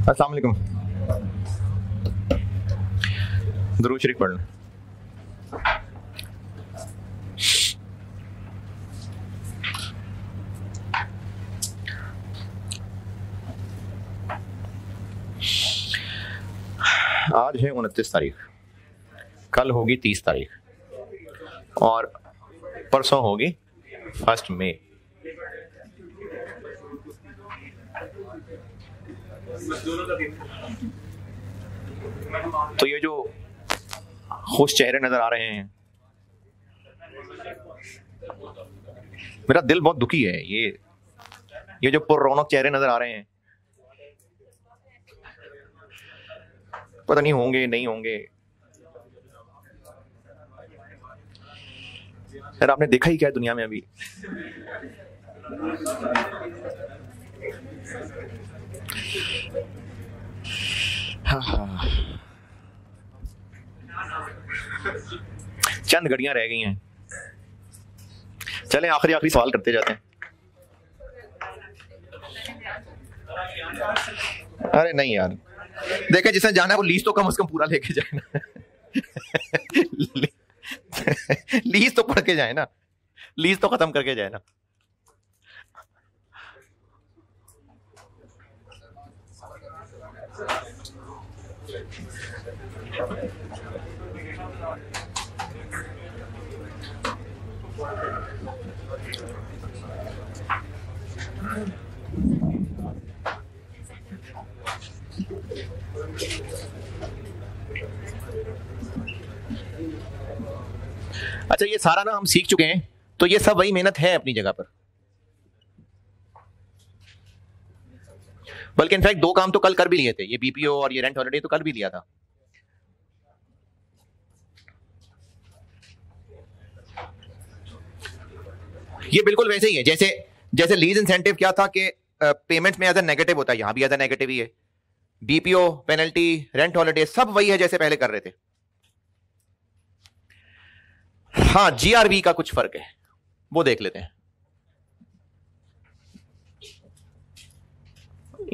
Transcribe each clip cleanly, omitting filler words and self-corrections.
अस्सलाम वालेकुम। दुरूद शरीफ पढ़ लें। आज है 29 तारीख, कल होगी 30 तारीख और परसों होगी 1 मई। तो ये जो खुश चेहरे नजर आ रहे हैं, मेरा दिल बहुत दुखी है। ये जो पुररौनक चेहरे नजर आ रहे हैं, पता नहीं होंगे नहीं होंगे। यार आपने देखा ही क्या है दुनिया में अभी। चंद घड़ियां रह गई हैं, चलें आखिरी सवाल करते जाते हैं। अरे नहीं यार, देखें जिसने जाना है वो लीज तो कम से कम पूरा लेके जाए ना। लीज तो पढ़ के जाए ना, लीज तो खत्म करके जाए ना। अच्छा, ये सारा ना हम सीख चुके हैं, तो ये सब वही मेहनत है अपनी जगह पर। बल्कि इनफैक्ट 2 काम तो कल कर भी लिए थे, ये बीपीओ और ये रेंट हॉलिडे तो कल भी लिया था। ये बिल्कुल वैसे ही है जैसे लीज इंसेंटिव क्या था कि पेमेंट में एज अ नेगेटिव होता है, यहां भी एज अ नेगेटिव ही है। बीपीओ, पेनल्टी, रेंट हॉलिडे सब वही है जैसे पहले कर रहे थे। हाँ, जीआरवी का कुछ फर्क है, वो देख लेते हैं।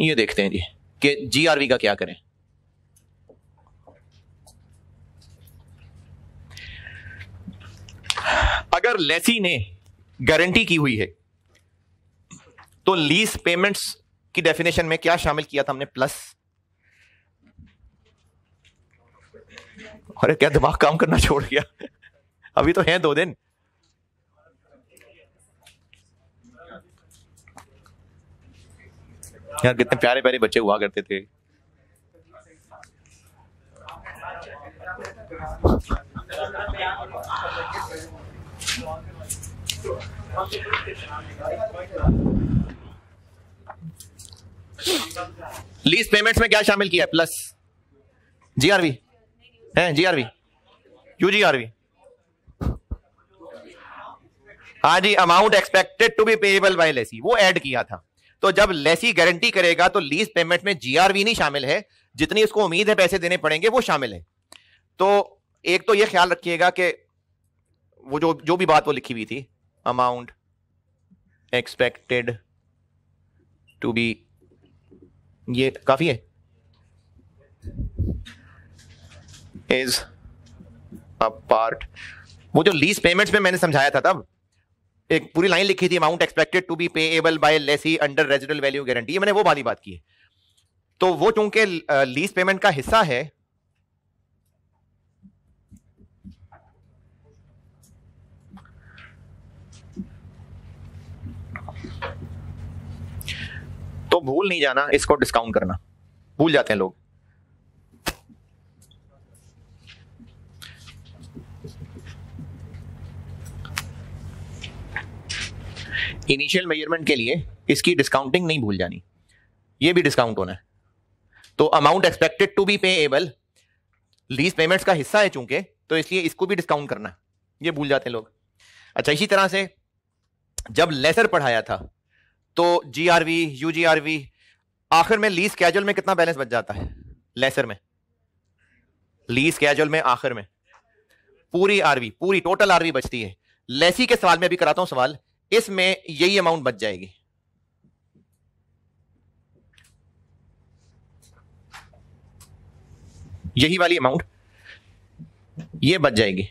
ये देखते हैं जी कि जीआरवी का क्या करें। अगर लेसी ने गारंटी की हुई है तो लीज पेमेंट्स की डेफिनेशन में क्या शामिल किया था हमने? प्लस। अरे क्या दिमाग काम करना छोड़ गया? अभी तो हैं 2 दिन। यार कितने प्यारे प्यारे बच्चे हुआ करते थे। लीज पेमेंट्स में क्या शामिल किया है? प्लस। जीआरवी है, जीआरवी, यूजीआरवी। हाँ जी, amount expected to be payable by lessee, वो ऐड किया था। तो जब लेसी गारंटी करेगा तो लीज पेमेंट में जीआरवी नहीं शामिल है, जितनी उसको उम्मीद है पैसे देने पड़ेंगे वो शामिल है। तो एक तो ये ख्याल रखिएगा कि वो जो भी बात वो लिखी हुई थी, अमाउंट एक्सपेक्टेड टू बी, ये काफी है, इज अ पार्ट। वो जो लीज पेमेंट्स में मैंने समझाया था तब एक पूरी लाइन लिखी थी, amount expected to be payable by lessee under residual value guarantee, ये मैंने वो वाली बात की है। तो वो चूंकि लीज पेमेंट का हिस्सा है, तो भूल नहीं जाना इसको डिस्काउंट करना, भूल जाते हैं लोग। इनिशियल मेजरमेंट के लिए इसकी डिस्काउंटिंग नहीं भूल जानी, ये भी डिस्काउंट होना है। तो amount expected to be payable lease payments का हिस्सा है चूंकि, तो इसलिए इसको भी डिस्काउंट करना है, ये भूल जाते हैं लोग। अच्छा, इसी तरह से जब लेसर पढ़ाया था तो जीआरवी, यूजीआरवी, आखिर में लीज कैजुअल में कितना बैलेंस बच जाता है? लेसर में, लीज कैजुअल में आखिर में पूरी आरवी, पूरी टोटल आरवी बचती है। लेसी के सवाल में अभी कराता हूं सवाल, इसमें यही अमाउंट बच जाएगी। यही वाली अमाउंट ये बच जाएगी।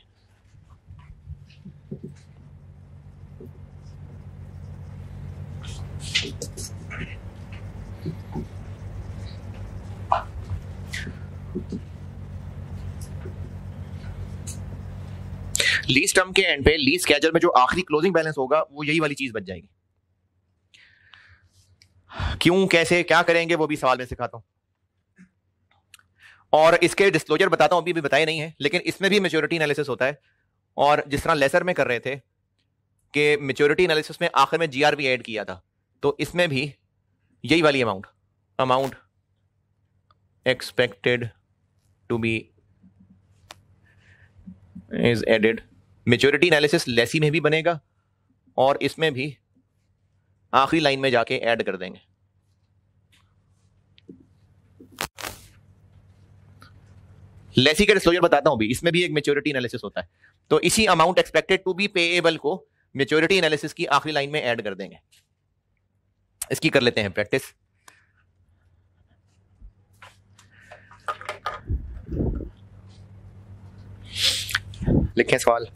लीज टर्म के एंड पे लीज स्केड्यूल में जो आखिरी क्लोजिंग बैलेंस होगा वो यही वाली चीज बच जाएगी। क्यों, कैसे, क्या करेंगे वो भी सवाल में सिखाता हूं, और इसके डिस्क्लोजर बताता हूं, अभी बताए नहीं है, लेकिन इसमें भी मैच्योरिटी एनालिसिस होता है। और जिस तरह लेसर में कर रहे थे कि मैच्योरिटी एनालिसिस में आखिर में जीआरवी ऐड किया था, तो इसमें भी यही वाली amount expected to be is added. Maturity analysis lessee में भी बनेगा और इसमें भी आखिरी लाइन में जाके ऐड कर देंगे। लेसी का डिस्क्लोजर बताता हूं भी, इसमें भी एक मैच्योरिटी एनालिसिस होता है। तो इसी amount expected to be payable को मैच्योरिटी एनालिसिस की आखिरी लाइन में ऐड कर देंगे। इसकी कर लेते हैं प्रैक्टिस। लिखें सवाल।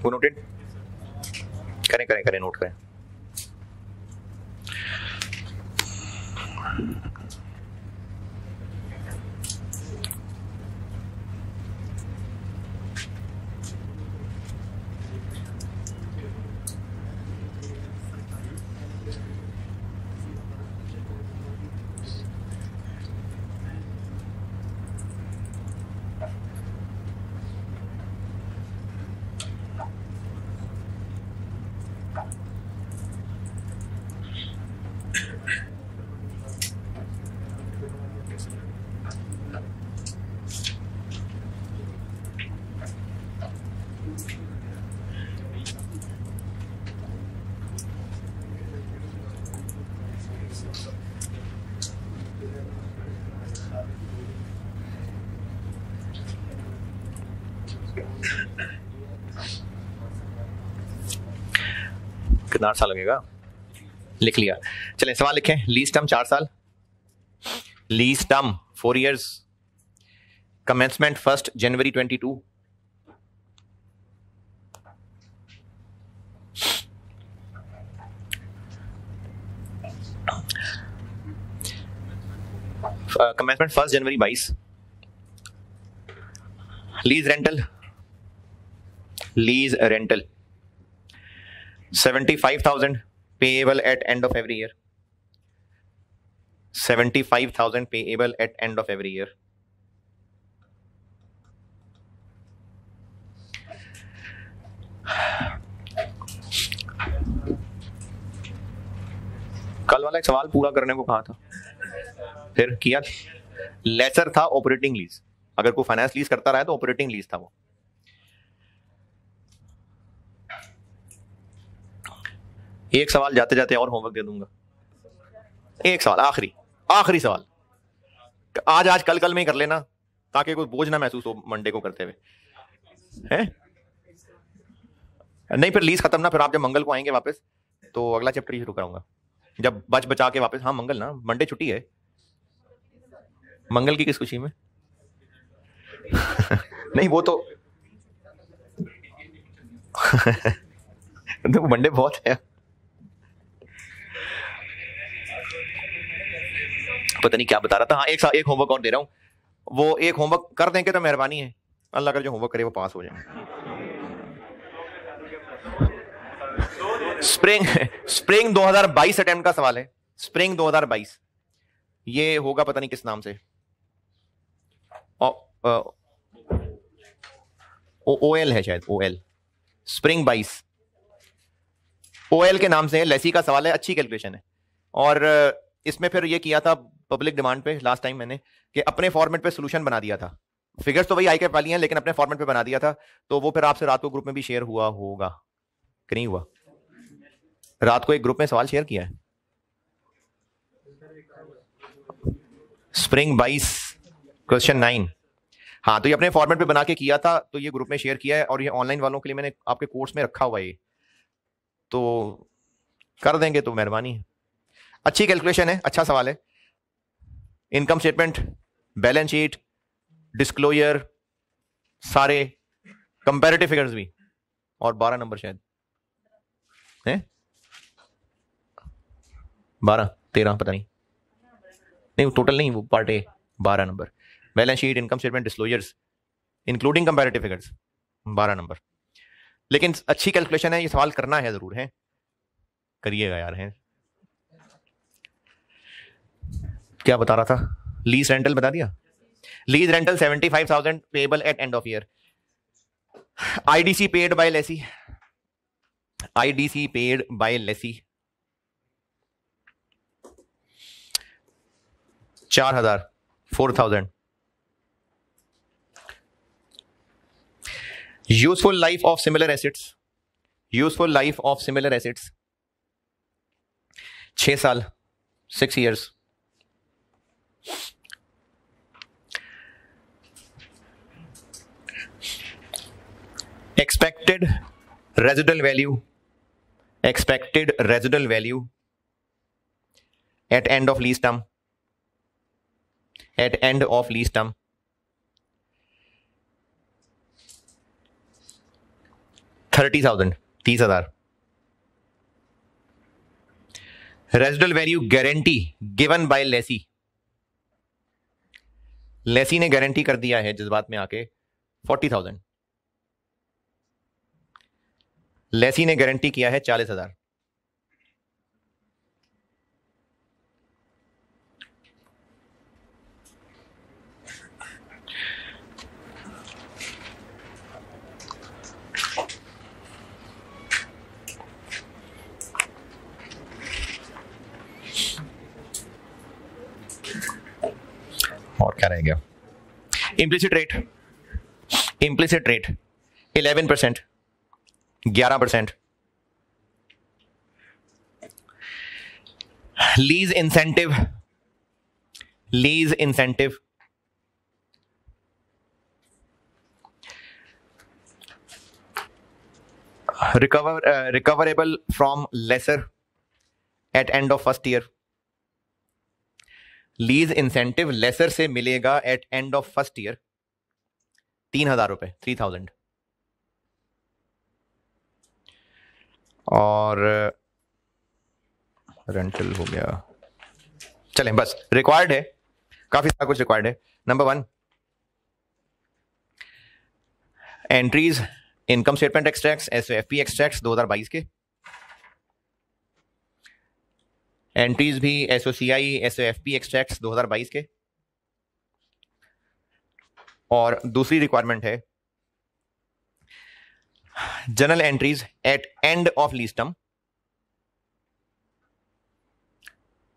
नोटेड करें नोट करें। कितना साल लगेगा, लिख लिया। चलें सवाल लिखें। लीज टर्म 4 साल, lease term 4 years, commencement 1 January 22, commencement 1 January 22, lease rental 75,000 payable at end of every year, 75,000 payable at end of every year। कल वाला एक सवाल पूरा करने को कहा था, फिर किया। लेसर था ऑपरेटिंग लीज, अगर कोई फाइनेंस लीज करता रहा तो ऑपरेटिंग लीज था वो। एक सवाल जाते जाते और होमवर्क दे दूंगा। एक सवाल आखिरी सवाल आज कल में ही कर लेना, ताकि कोई बोझ ना महसूस हो मंडे को करते हुए, हैं? नहीं फिर लीज खत्म ना, फिर आप जब मंगल को आएंगे वापस तो अगला चैप्टर ही शुरू कराऊंगा, जब बचा के वापस। हाँ मंगल ना, मंडे छुट्टी है। मंगल की किस खुशी में? नहीं वो तो मंडे बहुत है, पता नहीं क्या बता रहा था। हाँ एक होमवर्क और दे रहा हूं, वो एक होमवर्क कर देंगे तो मेहरबानी है, अल्लाह कर जो होमवर्क करे वो पास हो जाए। स्प्रिंग 2022 अटेम्प्ट का सवाल है। स्प्रिंग 2022 ये होगा पता नहीं किस नाम से, ओएल है शायद, ओएल स्प्रिंग 22 ओएल के नाम से है। लेसी का सवाल है, अच्छी कैलकुलेशन है। और इसमें फिर ये किया था पब्लिक डिमांड पे लास्ट टाइम मैंने, कि अपने फॉर्मेट पे सोल्यूशन बना दिया था। फिगर्स तो वही आई कैप वाली हैं, लेकिन अपने फॉर्मेट पे बना दिया था, तो वो फिर आपसे रात को ग्रुप में भी शेयर हुआ होगा कि नहीं हुआ? रात को एक ग्रुप में सवाल शेयर किया है, स्प्रिंग 22 क्वेश्चन 9। हाँ, तो ये अपने फॉर्मेट पे बना के किया था, तो ये ग्रुप में शेयर किया है, और ये ऑनलाइन वालों के लिए मैंने आपके कोर्स में रखा हुआ है, तो कर देंगे तो मेहरबानी है। अच्छी कैलकुलेशन है, अच्छा सवाल है। Income statement, balance sheet, disclosure, सारे कंपैरेटिव फिगर्स भी, और 12 नंबर शायद है, 12 13 पता नहीं टोटल नहीं, वो part A 12 number. Balance sheet, income statement, disclosures including comparative figures 12 number. लेकिन अच्छी कैलकुलेशन है, ये सवाल करना है जरूर है, करिएगा यार है। क्या बता रहा था? लीज रेंटल बता दिया। Lease rental 75,000 payable at end of year. IDC paid by lessee, IDC paid by lessee 4,000 4,000। Useful life of similar assets, useful life of similar assets 6 साल 6 years। expected residual value, expected residual value at end of lease term, at end of lease term 30,000 30,000। Residual value guarantee given by lessee, lessee ने guarantee कर दिया है जज्बात में आके 40,000, लेसी ने guarantee किया है 40,000। और क्या रह गया? Implicit rate, implicit rate 11%, 11%। Lease incentive, lease incentive recoverable from lessor at end of first year. Lease incentive lessor से मिलेगा at end of first year 3,000 रुपए, 3,000। और रेंटल हो गया। चलें बस, रिक्वायर्ड है, काफी सारा कुछ रिक्वायर्ड है। Number 1, entries income statement extracts, SOFP extracts 2022 के। एंट्रीज भी एसओसीआई, एसओएफपी एक्सट्रैक्ट्स 2022 के। और दूसरी रिक्वायरमेंट है journal entries at end of lease term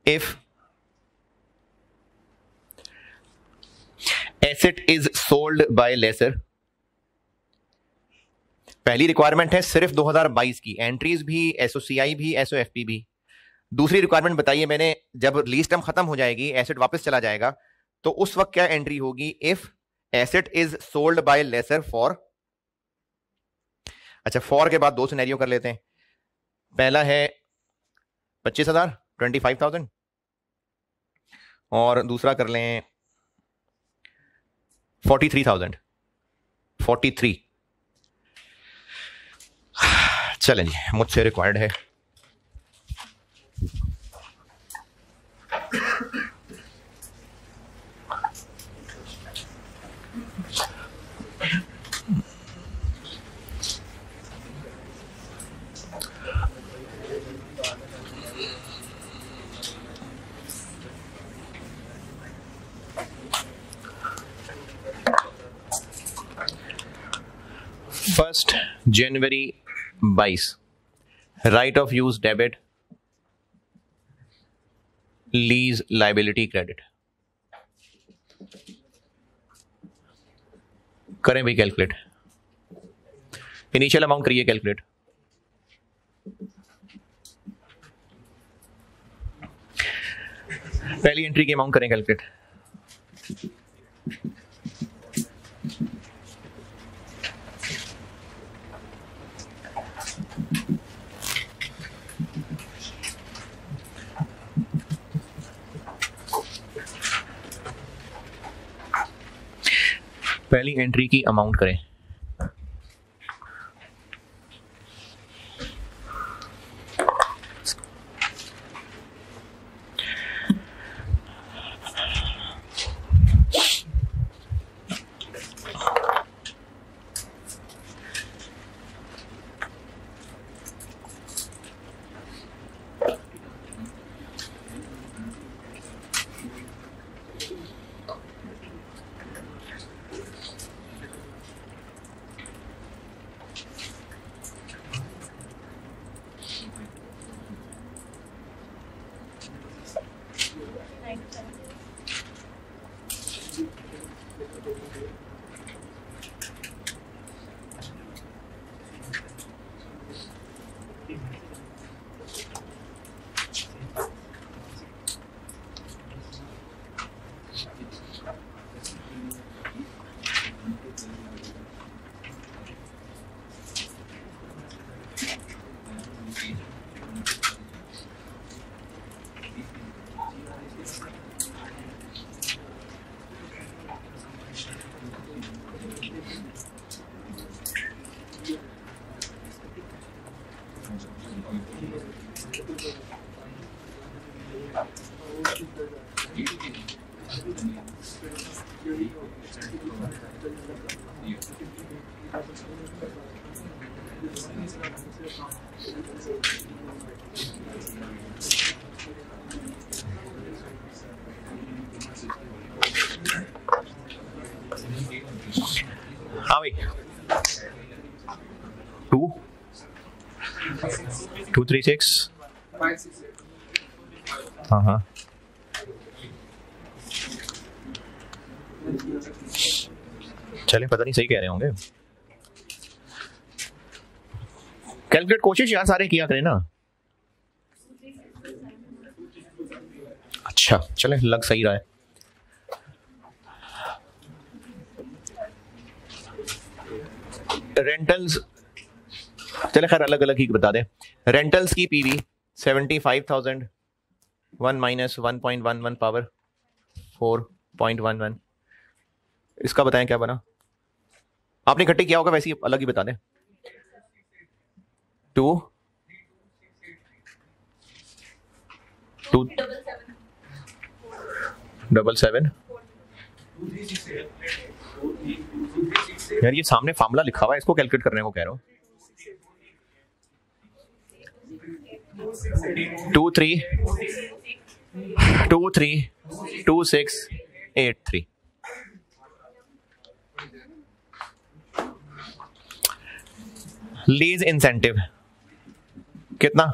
if asset is sold by lessor. पहली रिक्वायरमेंट है सिर्फ 2022 की, एंट्रीज भी, एसओसीआई भी, एसओएफपी भी। दूसरी रिक्वायरमेंट बताइए मैंने, जब लीज टर्म खत्म हो जाएगी, एसेट वापस चला जाएगा, तो उस वक्त क्या एंट्री होगी? If asset is sold by lessor for. अच्छा, फॉर के बाद 2 सिनेरियो कर लेते हैं। पहला है 25,000, 25,000, और दूसरा कर लें 43,000, 43। चलें जी, मुझसे रिक्वायर्ड है। First January 22, right of use debit, lease liability credit. करें भाई कैलकुलेट, इनिशियल अमाउंट करिए कैलकुलेट। पहली एंट्री की अमाउंट करें कैलकुलेट। पहली एंट्री की अमाउंट करें। हाँ भाई 236 हाँ हाँ चले, पता नहीं सही कह रहे होंगे। कैलकुलेट कोशिश यार सारे किया करें ना। अच्छा चले, लग सही रहा है। रेंटल्स चले खैर अलग अलग ही बता दें। रेंटल्स की पीवी 75,000 1 माइनस 1.11 पावर 4.11। इसका बताएं क्या बना। आपने इकट्ठे किया होगा, वैसे ही अलग ही बता दें। 277 यार ये सामने फार्मूला लिखा हुआ है, इसको कैलकुलेट करने को कह रहा हूं। 232683 लीज इंसेंटिव कितना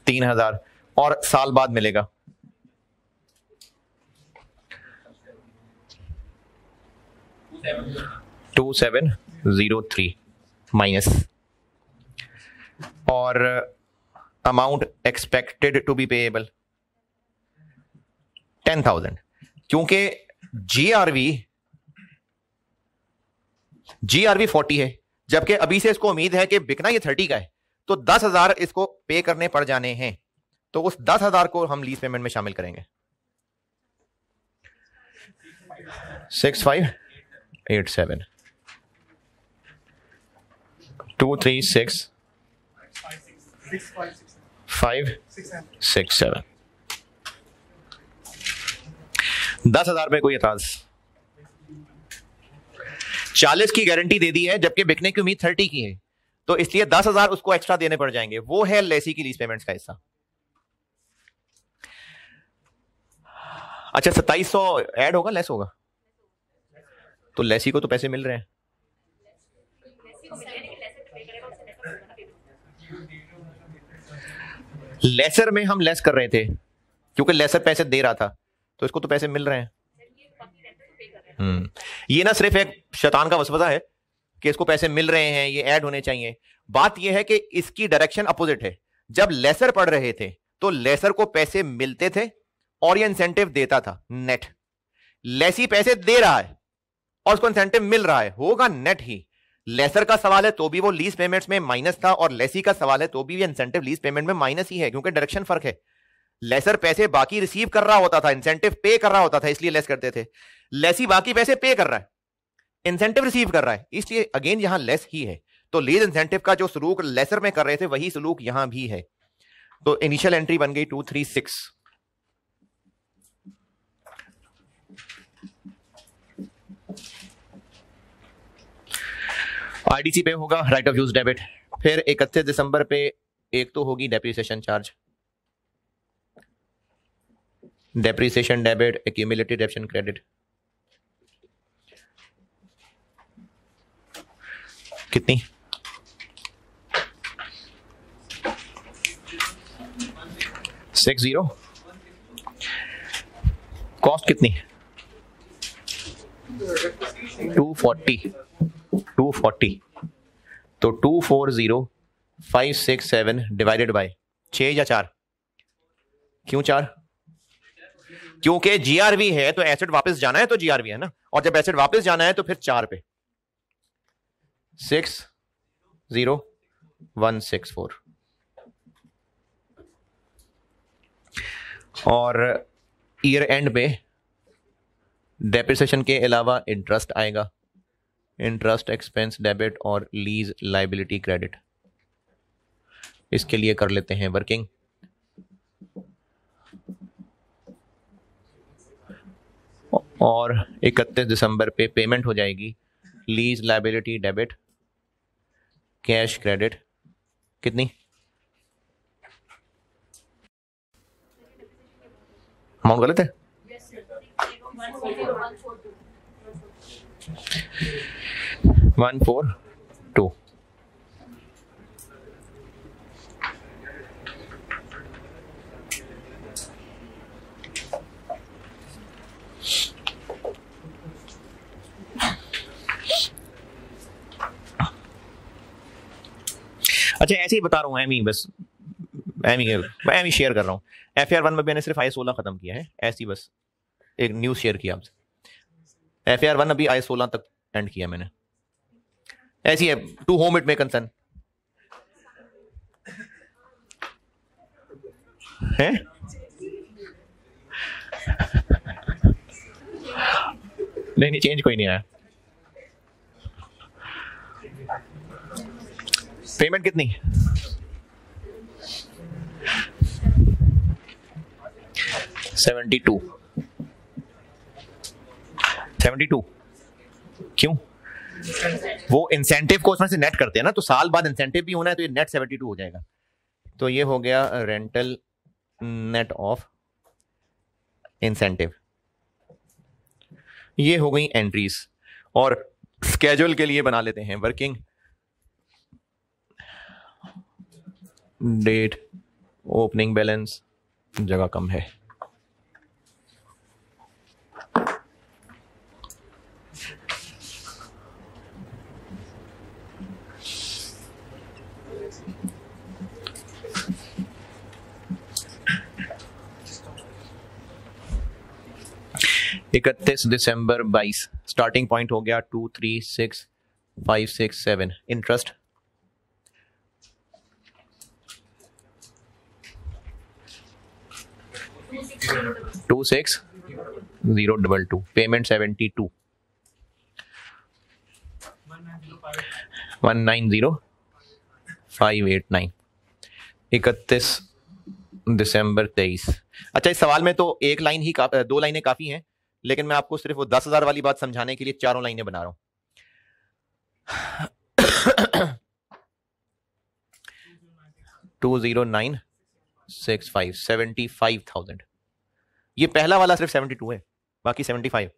3000 और साल बाद मिलेगा 2703 माइनस, और amount expected to be payable 10,000। क्योंकि जीआरवी 40 है, जबकि अभी से इसको उम्मीद है कि बिकना ये 30 का है, तो 10,000 इसको पे करने पड़ जाने हैं। तो उस 10,000 को हम लीज पेमेंट में शामिल करेंगे। 6587 236 567 10,000 में कोई एतराज। 40 की गारंटी दे दी है, जबकि बिकने की उम्मीद 30 की है, तो इसलिए 10,000 उसको एक्स्ट्रा देने पड़ जाएंगे। वो है लेसी की लीज पेमेंट्स का हिस्सा। अच्छा 2700 ऐड होगा लेस होगा, तो लेसी को तो पैसे मिल रहे हैं। लेसर में हम लेस कर रहे थे क्योंकि लेसर पैसे दे रहा था, तो इसको तो पैसे मिल रहे हैं। ये ना सिर्फ एक शैतान का वसवसा है कि इसको पैसे मिल रहे हैं, ये ऐड होने चाहिए। बात ये है कि इसकी डायरेक्शन अपोजिट है। जब लेसर पढ़ रहे थे तो लेसर को पैसे मिलते थे और ये इंसेंटिव देता था नेट। लेसी पैसे दे रहा है और उसको इंसेंटिव मिल रहा है, होगा नेट ही। लेसर का सवाल है तो भी वो लीज पेमेंट्स में माइनस था, और लेसी का सवाल है तो भी ये इंसेंटिव लीज पेमेंट में माइनस ही है, क्योंकि डायरेक्शन फर्क है। लेसर पैसे बाकी रिसीव कर रहा होता था, इंसेंटिव पे कर रहा होता था, इसलिए लेस करते थे। लेसी बाकी पैसे पे कर रहा है, इंसेंटिव रिसीव कर रहा है, इसलिए अगेन यहां लेस ही है। तो लीज इंसेंटिव का जो सलूक लेसर में कर रहे थे वही सलूक यहां भी है। तो इनिशियल एंट्री बन गई 236। आईडीसी पे होगा राइट ऑफ यूज डेबिट। फिर 31 दिसंबर पे एक तो होगी depreciation charge, depreciation debit, accumulated depreciation credit. कितनी? 60। कॉस्ट कितनी? 240। तो 240567 डिवाइडेड बाय 6 या 4? क्यों 4? क्योंकि जीआरवी है तो एसेट वापस जाना है तो जीआरवी है ना, और जब एसेट वापस जाना है तो फिर 4 पे 60164। और ईयर एंड पे डेप्रिसिएशन के अलावा इंटरेस्ट आएगा, इंटरेस्ट एक्सपेंस डेबिट और लीज लाइबिलिटी क्रेडिट। इसके लिए कर लेते हैं वर्किंग। और 31 दिसंबर पे पेमेंट हो जाएगी lease liability debit, cash credit. कितनी? अमाउंट गलत है? 142। अच्छा ऐसे ही बता रहा हूँ, एमी बस एमी शेयर कर रहा हूँ। FAR 1 में मैंने सिर्फ I16 खत्म किया है, ऐसी बस एक न्यूज शेयर किया आपसे। FAR 1 अभी I16 तक एंड किया मैंने, ऐसी है। To whom it may concern है। नहीं चेंज कोई नहीं आया। पेमेंट कितनी? 72। क्यों? वो इंसेंटिव को उसमें से नेट करते हैं ना, तो साल बाद इंसेंटिव भी होना है, तो ये नेट 72 हो जाएगा। तो ये हो गया रेंटल नेट ऑफ इंसेंटिव। ये हो गई एंट्रीज। और स्केड्यूल के लिए बना लेते हैं वर्किंग डेट, ओपनिंग बैलेंस, जगह कम है। इकतीस दिसंबर 22 स्टार्टिंग पॉइंट हो गया 236567। इंटरेस्ट 26022। पेमेंट 72 190589। 31 दिसंबर 23। अच्छा इस सवाल में तो एक लाइन ही 2 लाइनें काफी हैं, लेकिन मैं आपको सिर्फ वो 10,000 वाली बात समझाने के लिए 4 लाइनें बना रहा हूं। 209657 75,000। ये पहला वाला सिर्फ 72 है, बाकी 75।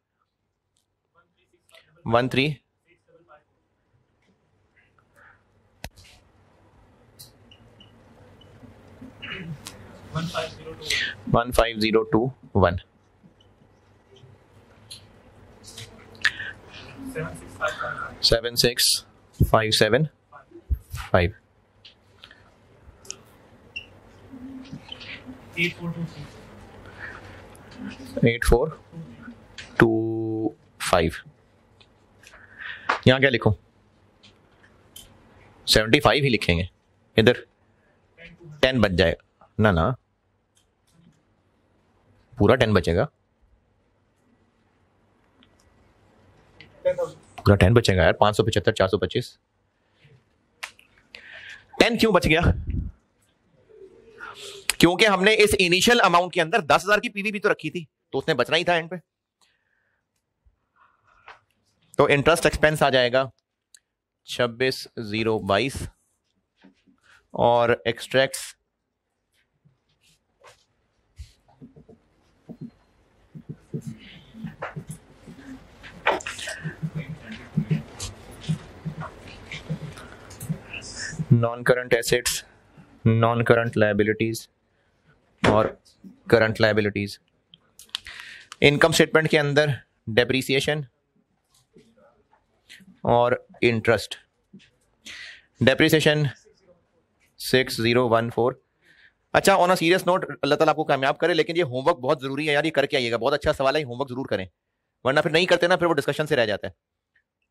15021। 76575 8425। यहाँ क्या लिखूं? 75 ही लिखेंगे, इधर 10 बच जाएगा ना, ना पूरा 10 बचेगा, पूरा 10 बचेगा यार। 575 425 10 क्यों बच गया? क्योंकि हमने इस इनिशियल अमाउंट के अंदर 10,000 की पीवी भी तो रखी थी, तो उसने बचना ही था एंड पे। तो इंटरेस्ट एक्सपेंस आ जाएगा 26,022 और extracts non current assets, non current liabilities और करंट लायबिलिटीज। इनकम स्टेटमेंट के अंदर डेप्रिसिएशन और इंटरेस्ट। डेप्रिसिएशन 6014। अच्छा, ऑन अ सीरियस नोट, अल्लाह ताला आपको कामयाब करे, लेकिन ये होमवर्क बहुत जरूरी है यार, ये करके आइएगा। बहुत अच्छा सवाल है, होमवर्क जरूर करें, वरना फिर नहीं करते ना, फिर वो डिस्कशन से रह जाता है।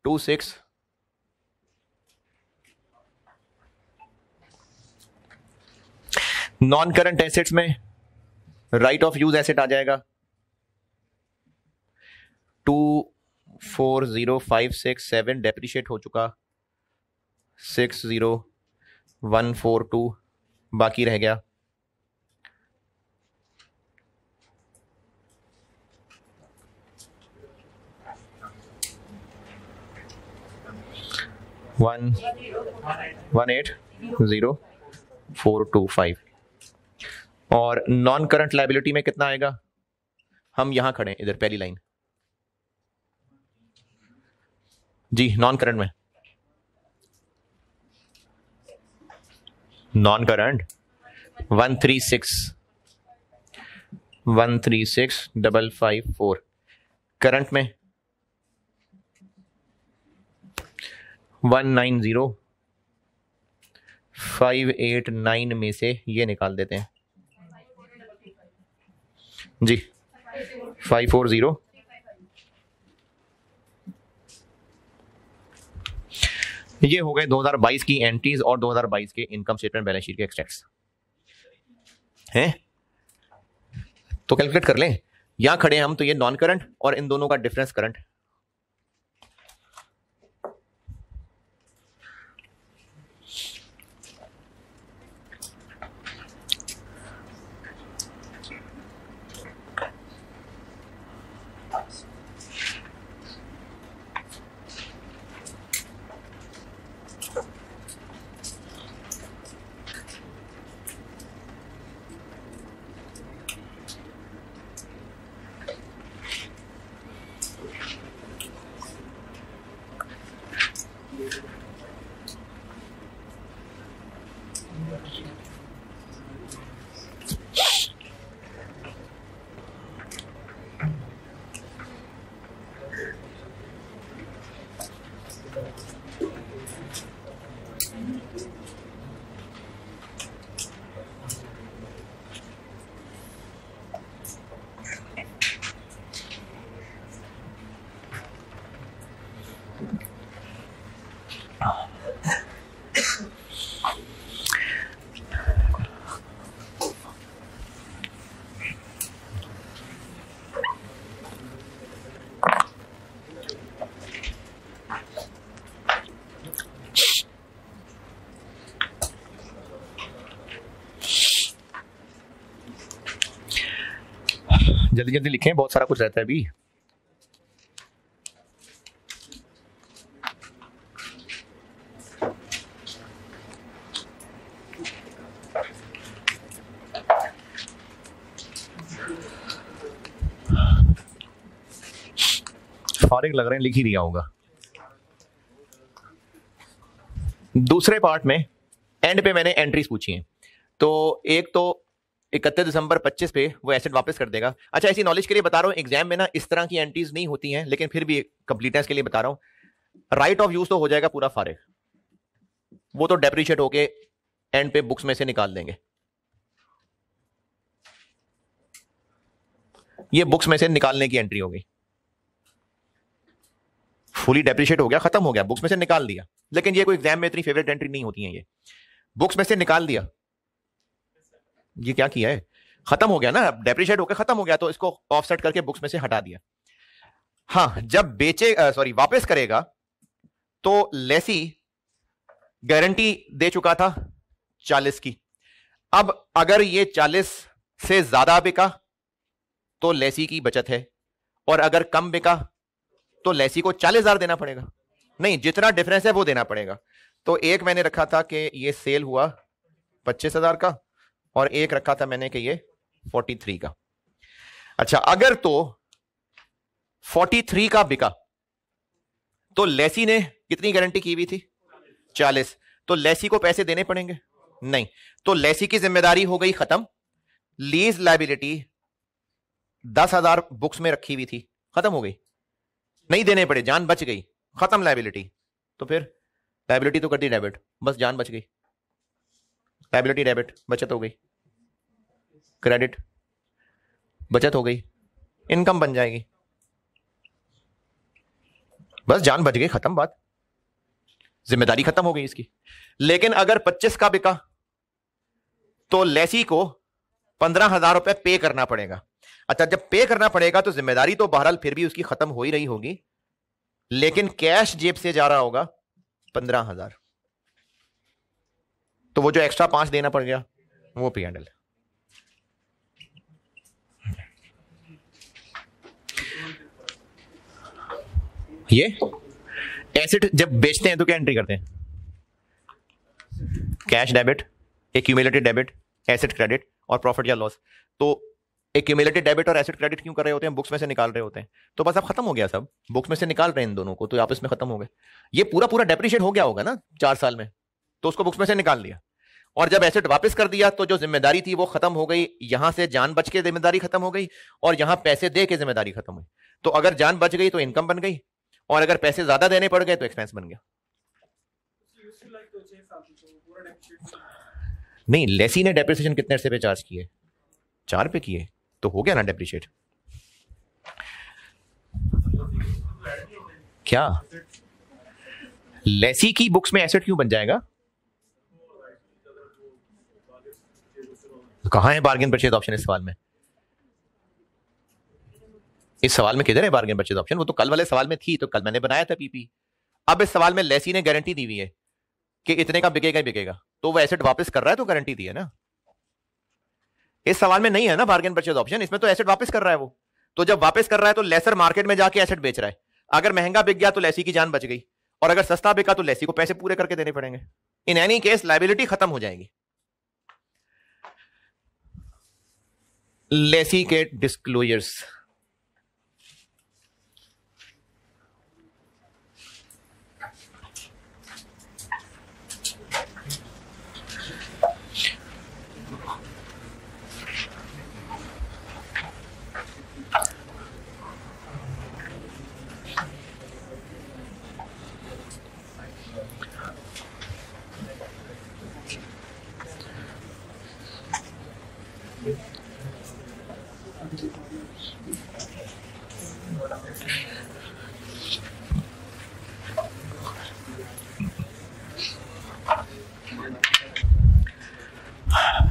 26 नॉन करंट एसेट्स में राइट ऑफ यूज एसेट आ जाएगा 240567, डेप्रिशिएट हो चुका 60142 बाकी रह गया 1180425। और नॉन करंट लायबिलिटी में कितना आएगा? हम यहां खड़े हैं, इधर पहली लाइन जी। नॉन करंट में नॉन करंट 136,554। करंट में 190,589 में से ये निकाल देते हैं जी, 540। ये हो गए 2022 की एंट्रीज और 2022 के इनकम स्टेटमेंट बैलेंस शीट के एक्सट्रैक्ट्स हैं। तो कैलकुलेट कर लें, यहां खड़े हम, तो ये नॉन करंट और इन दोनों का डिफरेंस करंट। जल्दी जल्दी लिखें, बहुत सारा कुछ रहता है अभी। फारिग लग रहे हैं, लिख ही दिया होगा। दूसरे पार्ट में एंड पे मैंने एंट्रीज पूछी हैं, तो एक तो 31 दिसंबर 25 पे वो एसेट वापस कर देगा। अच्छा, ऐसी नॉलेज के लिए बता रहा हूँ, एग्जाम में ना इस तरह की एंट्रीज नहीं होती हैं, लेकिन फिर भी कंप्लीटनेस के लिए बता रहा हूँ। राइट ऑफ यूज तो हो जाएगा पूरा फारिग, वो तो डेप्रिशिएट होके एंड पे बुक्स में से निकाल देंगे। ये बुक्स में से निकालने की एंट्री हो गई, फुली डेप्रिशिएट हो गया, खत्म हो गया, बुक्स में से निकाल दिया। लेकिन ये कोई एग्जाम में इतनी फेवरेट एंट्री नहीं होती है, ये बुक्स में से निकाल दिया, ये क्या किया है, खत्म हो गया ना, डेप्रिशिएट होकर खत्म हो गया, तो इसको ऑफसेट करके बुक्स में से हटा दिया। हाँ, जब बेचे वापस करेगा तो लेसी गारंटी दे चुका था 40 की। अब अगर ये 40 से ज्यादा बिका तो लेसी की बचत है, और अगर कम बिका तो लेसी को 40,000 देना पड़ेगा। नहीं, जितना डिफरेंस है वो देना पड़ेगा। तो एक मैंने रखा था कि ये सेल हुआ 25,000 का, और एक रखा था मैंने कि ये 43 का। अच्छा, अगर तो 43 का बिका तो लेसी ने कितनी गारंटी की हुई थी, 40, तो लेसी को पैसे देने पड़ेंगे नहीं, तो लेसी की जिम्मेदारी हो गई खत्म। लीज लायबिलिटी 10,000 बुक्स में रखी हुई थी, खत्म हो गई, नहीं देने पड़े, जान बच गई, खत्म लायबिलिटी। तो फिर लायबिलिटी तो कर दी डेबिट, बस जान बच गई, लायबिलिटी डेबिट, बचत हो गई, क्रेडिट बचत हो गई, इनकम बन जाएगी, बस जान बच गई, खत्म बात, जिम्मेदारी खत्म हो गई इसकी। लेकिन अगर 25 का बिका तो लेसी को 15,000 रुपए पे करना पड़ेगा। अच्छा, जब पे करना पड़ेगा तो जिम्मेदारी तो बहरहाल फिर भी उसकी खत्म हो ही रही होगी, लेकिन कैश जेब से जा रहा होगा 15,000, तो वो जो एक्स्ट्रा 5 देना पड़ गया वो P&L। ये एसेट जब बेचते हैं तो क्या एंट्री करते हैं, cash debit, accumulated debit, asset credit और प्रॉफिट या लॉस। तो एक्यूमुलेटेड डेबिट और एसेट क्रेडिट क्यों कर रहे होते हैं, बुक्स में से निकाल रहे होते हैं। तो बस अब खत्म हो गया, सब बुक्स में से निकाल रहे हैं इन दोनों को, तो आपस में खत्म हो गए। ये पूरा पूरा डेप्रिशिएट हो गया होगा ना 4 साल में, तो उसको बुक्स में से निकाल लिया, और जब एसेट वापस कर दिया तो जो जिम्मेदारी थी वो खत्म हो गई, यहां से जान बच के जिम्मेदारी खत्म हो गई, और यहां पैसे दे के जिम्मेदारी खत्म हुई। तो अगर जान बच गई तो इनकम बन गई, और अगर पैसे ज्यादा देने पड़ गए तो एक्सपेंस बन गया। नहीं, लेसी ने डेप्रिसिएशन कितने अरसे पे चार्ज किए, 4 पे किए, तो हो गया ना डेप्रिशिएट। क्या लेसी की बुक्स में एसेट क्यों बन जाएगा, कहां है बार्गेन परचेज ऑप्शन इस सवाल में, इस सवाल में किधर है बार्गेन परचेज ऑप्शन, वो तो कल वाले सवाल में थी, तो कल मैंने बनाया था पीपी। अब इस सवाल में लेसी ने गारंटी दी हुई है कि इतने का बिकेगा ही बिकेगा, तो वो एसेट वापस कर रहा है तो गारंटी दी है ना। इस सवाल में नहीं है ना बार्गेन परचेज ऑप्शन, इसमें तो एसेट वापस कर रहा है वो, तो जब वापस कर रहा है तो लेसर मार्केट में जाके एसेट बेच रहा है। अगर महंगा बिक गया तो लेसी की जान बच गई, और अगर सस्ता बिका तो लेसी को पैसे पूरे करके देने पड़ेंगे। इन एनी केस लायबिलिटी खत्म हो जाएगी। लेसी के डिस्क्लोजर्स,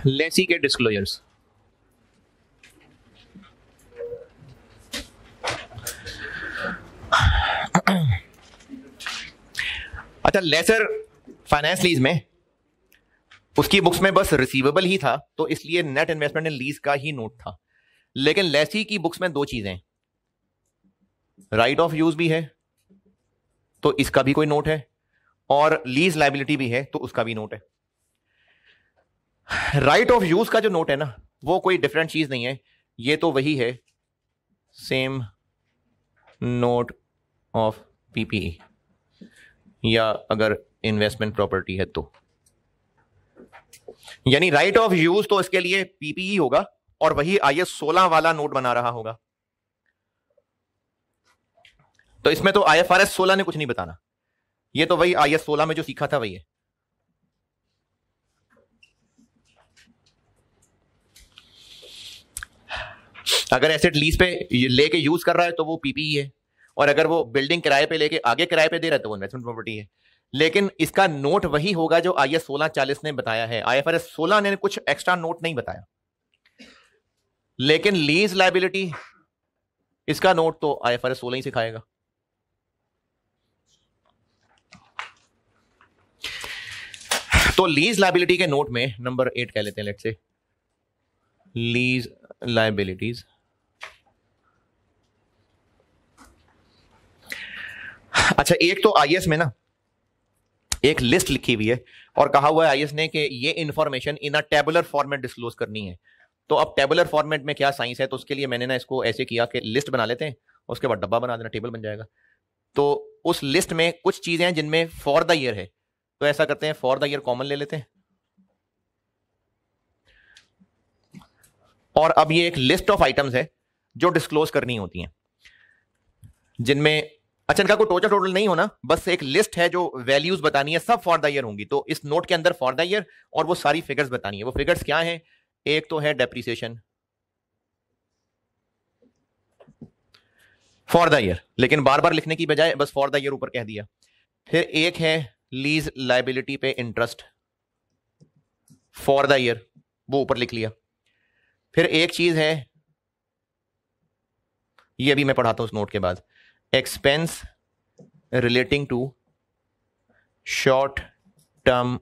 लेसी के डिस्क्लोजर्स, अच्छा, लेसर फाइनेंस लीज में उसकी बुक्स में बस रिसीवेबल ही था, तो इसलिए नेट इन्वेस्टमेंट इन लीज का ही नोट था। लेकिन लेसी की बुक्स में 2 चीजें, राइट ऑफ यूज भी है तो इसका भी कोई नोट है, और लीज लायबिलिटी भी है तो उसका भी नोट है। राइट ऑफ यूज का जो नोट है ना, वो कोई डिफरेंट चीज नहीं है, ये तो वही है, सेम नोट ऑफ पीपीई, या अगर इन्वेस्टमेंट प्रॉपर्टी है तो, यानी राइट ऑफ यूज तो इसके लिए पीपीई होगा, और वही IAS 16 वाला नोट बना रहा होगा। तो इसमें तो IFRS 16 ने कुछ नहीं बताना, ये तो वही IS 16 में जो सीखा था वही है। अगर एसेट लीज पे लेके यूज कर रहा है तो वो पीपीई है, और अगर वो बिल्डिंग किराए पे लेके आगे किराए पे दे रहा है तो वो इन्वेस्टमेंट प्रॉपर्टी है। लेकिन इसका नोट वही होगा जो IS 1640 ने बताया है। IFRS 16 ने कुछ एक्स्ट्रा नोट नहीं बताया, लेकिन लीज लायबिलिटी इसका नोट तो IFRS 16 ही सिखाएगा। तो लीज लायबिलिटी के नोट में नंबर 8 कह लेते हैं, लेट्स से लीज लायबिलिटीज। अच्छा, एक तो IS में ना एक लिस्ट लिखी हुई है और कहा हुआ है IS ने कि ये information in a tabular format disclose करनी है। तो अब टेबुलर फॉर्मेट में क्या साइंस है, तो उसके लिए मैंने ना इसको ऐसे किया कि लिस्ट बना लेते हैं, उसके बाद डब्बा बना देना, टेबल बन जाएगा। तो उस लिस्ट में कुछ चीजें हैं जिनमें फॉर द ईयर है, तो ऐसा करते हैं फॉर द ईयर कॉमन ले लेते हैं। और अब ये एक लिस्ट ऑफ आइटम्स है जो डिस्क्लोज करनी होती हैं, जिनमें अच्छा इनका कोई टोटल नहीं होना, बस एक लिस्ट है जो वैल्यूज बतानी है, सब फॉर द ईयर होंगी। तो इस नोट के अंदर फॉर द ईयर और वो सारी फिगर्स बतानी है। वो फिगर्स क्या हैं? एक तो है डेप्रिसिएशन फॉर द ईयर, लेकिन बार बार लिखने की बजाय बस फॉर द ईयर ऊपर कह दिया। फिर एक है लीज लायबिलिटी पे इंटरेस्ट फॉर द ईयर, वो ऊपर लिख लिया। फिर एक चीज है, ये अभी मैं पढ़ाता हूं उस नोट के बाद, expense relating to short term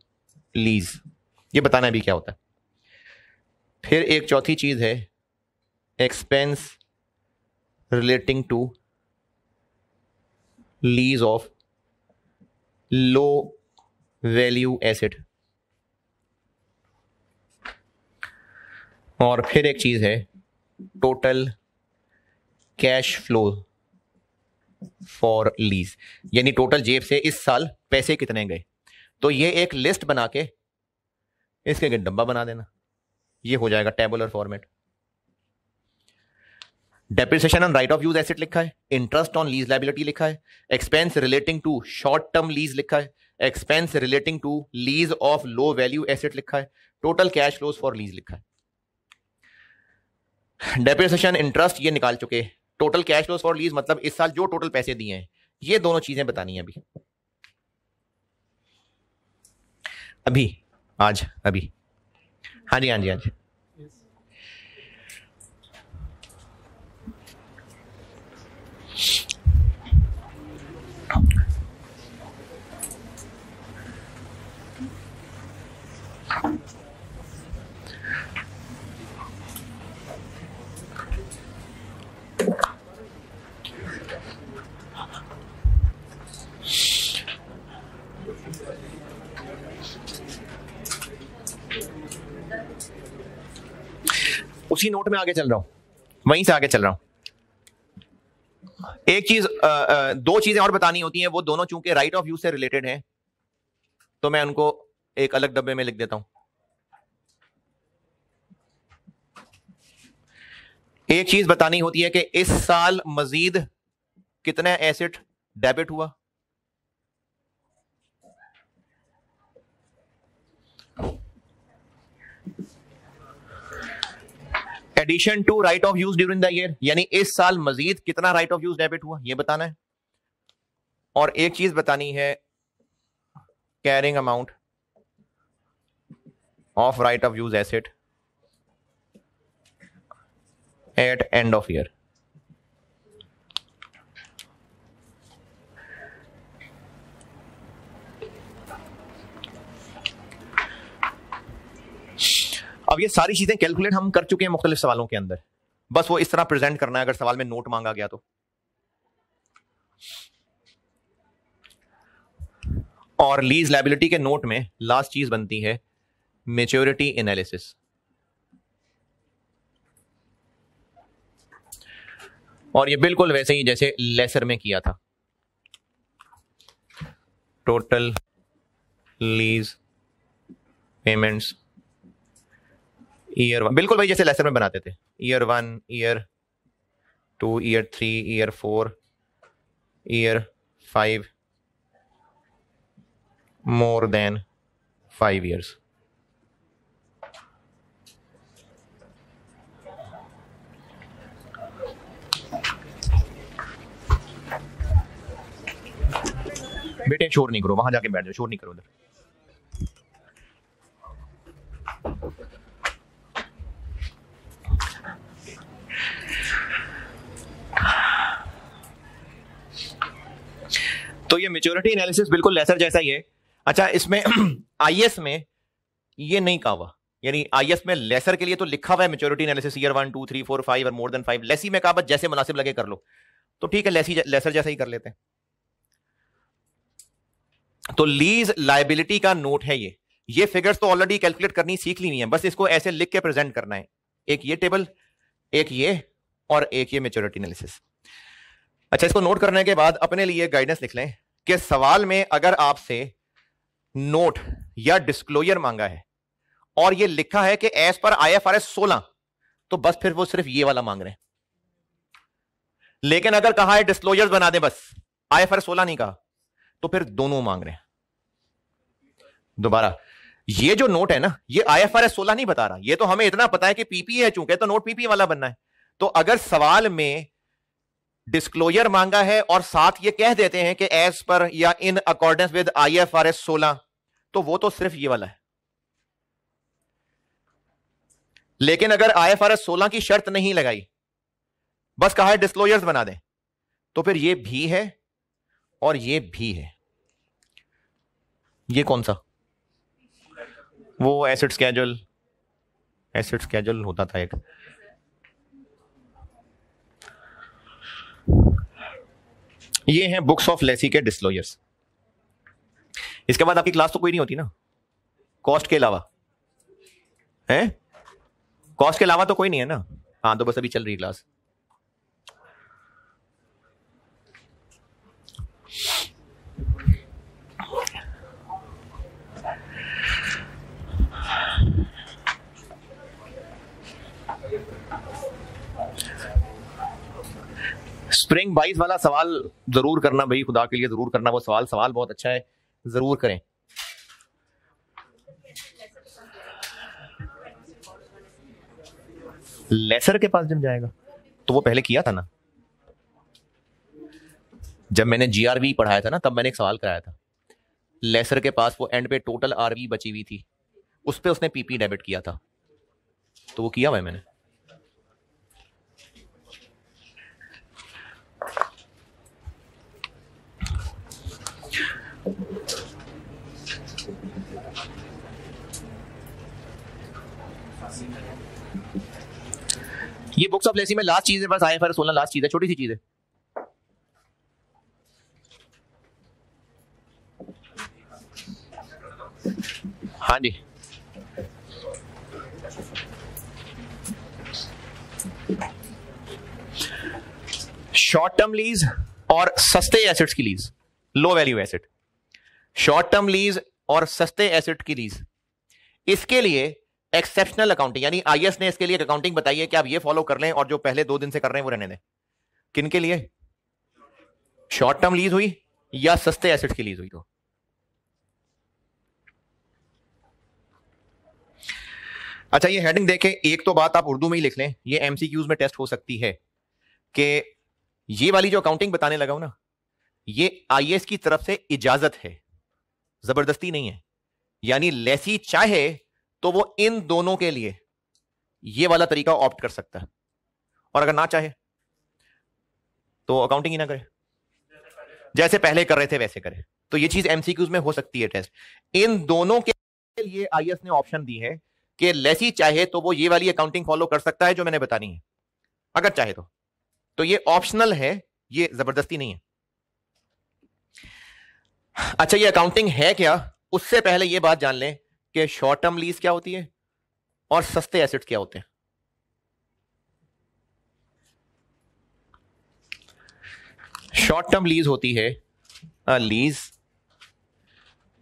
lease, ये बताना भी क्या होता है। फिर एक चौथी चीज है expense relating to lease of low value asset, और फिर एक चीज है total cash flow for lease, यानी टोटल जेब से इस साल पैसे कितने गए। तो ये एक लिस्ट बना के इसके डब्बा बना देना, ये हो जाएगा tabular format. Depreciation on right of use asset लिखा है, इंटरेस्ट ऑन लीज लायबिलिटी लिखा है, expense relating to short term lease लिखा है, expense relating to lease of low value asset लिखा है, total cash flows for lease लिखा है। डेप्रिसिएशन इंटरेस्ट ये निकाल चुके, total cash flows for lease मतलब इस साल जो टोटल पैसे दिए हैं, ये दोनों चीजें बतानी है अभी आज अभी। हाँ जी हाँ जी हाँ जी। उसी नोट में आगे चल रहा हूं, वहीं से आगे चल रहा हूं। एक चीज दो चीजें और बतानी होती हैं, वो दोनों चूंकि राइट ऑफ यूज से रिलेटेड हैं, तो मैं उनको एक अलग डब्बे में लिख देता हूं। एक चीज बतानी होती है कि इस साल मजीद कितना एसेट डेबिट हुआ, addition to right of use during the year, यानी इस साल मजीद कितना राइट ऑफ यूज डेबिट हुआ, ये बताना है। और एक चीज बतानी है carrying amount of right of use asset eight end of year. अब ये सारी चीजें कैलकुलेट हम कर चुके हैं मुख्तलिफ सवालों के अंदर, बस वो इस तरह प्रेजेंट करना है अगर सवाल में नोट मांगा गया तो। और लीज लायबिलिटी के नोट में लास्ट चीज बनती है मैच्योरिटी एनालिसिस, और ये बिल्कुल वैसे ही जैसे लेसर में किया था, टोटल लीज पेमेंट्स ईयर 1, बिल्कुल भाई जैसे लेसर में बनाते थे, year 1, year 2, year 3, year 4, year 5, more than 5 years. बेटे शोर नहीं करो, वहां जाके बैठ जाओ, शोर नहीं करो उधर। तो ये मैच्योरिटी एनालिसिस बिल्कुल लेसर जैसा ही है। अच्छा, इसमें आईएएस में ये नहीं कहा हुआ, यानी आईएएस में लेसर के लिए तो लिखा हुआ है मैच्योरिटी एनालिसिस ईयर 1 2 3 4 5 और मोर देन 5। लेसी में कहा बस जैसे मुनासिब लगे कर लो, तो ठीक है, लेसर जैसा ही कर लेते हैं। तो लीज लायबिलिटी का नोट है ये फिगर्स तो ऑलरेडी कैलकुलेट करनी सीख ली हुई है, बस इसको ऐसे लिख के प्रेजेंट करना है। एक ये टेबल, एक ये, और एक ये मैच्योरिटी एनालिसिस। अच्छा, इसको नोट करने के बाद अपने लिए गाइडेंस लिख लें कि सवाल में अगर आपसे नोट या डिस्क्लोजर मांगा है और ये लिखा है कि एज पर आईएफआरएस 16, तो बस फिर वो सिर्फ ये वाला मांग रहे हैं। लेकिन अगर कहा है डिस्क्लोजर्स बना दे, बस आईएफआरएस 16 नहीं कहा, तो फिर दोनों मांग रहे हैं। दोबारा, ये जो नोट है ना, ये आईएफआरएस 16 नहीं बता रहा, ये तो हमें इतना पता है कि पीपी है, चूंकि तो नोट पीपी वाला बनना है। तो अगर सवाल में डिस्क्लोजर मांगा है और साथ ये कह देते हैं कि एज पर या इन अकॉर्डेंस विद आईएफआरएस 16, तो वो तो सिर्फ ये वाला है। लेकिन अगर आईएफआरएस 16 की शर्त नहीं लगाई, बस कहा है डिस्क्लोजर्स बना दें, तो फिर ये भी है और ये भी है। ये कौन सा? वो एसिड स्केड्यूल होता था एक। ये हैं बुक्स ऑफ लेसी के डिस्क्लोजर्स। इसके बाद आपकी क्लास तो कोई नहीं होती ना, कॉस्ट के अलावा है? कॉस्ट के अलावा तो कोई नहीं है ना? हाँ, तो बस अभी चल रही क्लास। स्प्रिंग 22 वाला सवाल जरूर करना भाई, खुदा के लिए जरूर करना वो सवाल बहुत अच्छा है, जरूर करें। लेसर के पास जब जाएगा तो वो पहले किया था ना, जब मैंने जीआरवी पढ़ाया था ना, तब मैंने एक सवाल कराया था। लेसर के पास वो एंड पे टोटल आरवी बची हुई थी, उस पे उसने पीपी डेबिट किया था, तो वो किया हुआ है मैंने। ये बुक्स ऑफ लेसी में लास्ट चीज है, बस आईएफआरएस 16 लास्ट चीज है, छोटी सी चीज है। हाँ जी, शॉर्ट टर्म लीज और सस्ते एसेट्स की लीज, लो value asset. Short term lease और सस्ते एसेट की लीज, इसके लिए एक्सेप्शनल अकाउंटिंग, यानी आईएएस ने इसके लिए अकाउंटिंग बताई है कि आप ये फॉलो कर लें और जो पहले 2 दिन से कर रहे हैं वो रहने दें। किन के लिए? शॉर्ट टर्म लीज हुई या सस्ते एसेट की लीज हुई। तो अच्छा, ये हेडिंग देखें, एक तो बात आप उर्दू में ही लिख लें, ये एमसीक्यूज में टेस्ट हो सकती है कि ये वाली जो अकाउंटिंग बताने लगा हूं ना, ये आईएएस की तरफ से इजाजत है, जबरदस्ती नहीं है। यानी लेसी चाहे तो वो इन दोनों के लिए ये वाला तरीका ऑप्ट कर सकता है, और अगर ना चाहे तो अकाउंटिंग ही ना करे, जैसे पहले कर रहे थे वैसे करे। तो ये चीज एमसीक्यूज में हो सकती है टेस्ट। इन दोनों के लिए आईएएस ने ऑप्शन दी है कि लेसी चाहे तो वो ये वाली अकाउंटिंग फॉलो कर सकता है जो मैंने बतानी है, अगर चाहे तो ये ऑप्शनल है, ये जबरदस्ती नहीं है। अच्छा, ये अकाउंटिंग है क्या, उससे पहले ये बात जान लें कि शॉर्ट टर्म लीज क्या होती है और सस्ते एसेट्स क्या होते हैं। शॉर्ट टर्म लीज होती है अ lease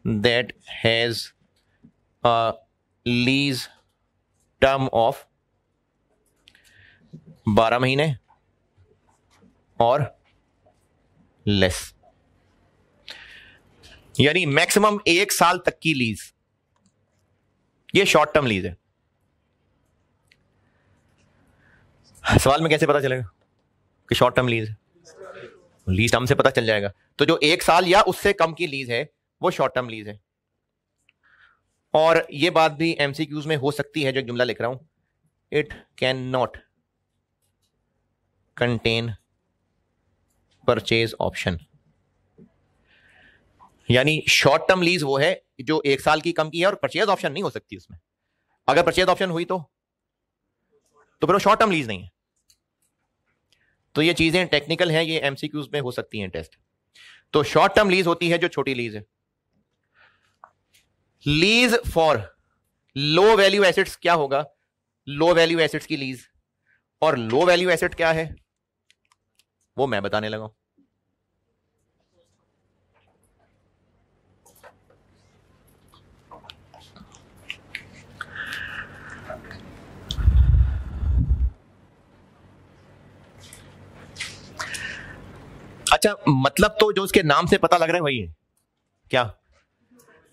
that has a lease term of 12 महीने और लेस। यानी मैक्सिमम 1 साल तक की लीज, ये शॉर्ट टर्म लीज है। सवाल में कैसे पता चलेगा कि शॉर्ट टर्म लीज है? लीज टर्म से पता चल जाएगा। तो जो 1 साल या उससे कम की लीज है वो शॉर्ट टर्म लीज है। और ये बात भी एमसीक्यूज में हो सकती है, जो एक जुमला लिख रहा हूं, it can not contain purchase option. यानी शॉर्ट टर्म लीज वो है जो 1 साल की कम की है और परचेज ऑप्शन नहीं हो सकती उसमें। अगर परचेज ऑप्शन हुई तो फिर वो शॉर्ट टर्म लीज नहीं है। तो ये चीजें टेक्निकल हैं, ये एमसीक्यूज में हो सकती हैं टेस्ट। तो शॉर्ट टर्म लीज होती है जो छोटी लीज है। Lease for low value assets क्या होगा? लो वैल्यू एसेट्स की लीज। और लो वैल्यू एसेट क्या है वो मैं बताने लगा हूं। अच्छा, मतलब तो जो उसके नाम से पता लग रहा है वही है क्या?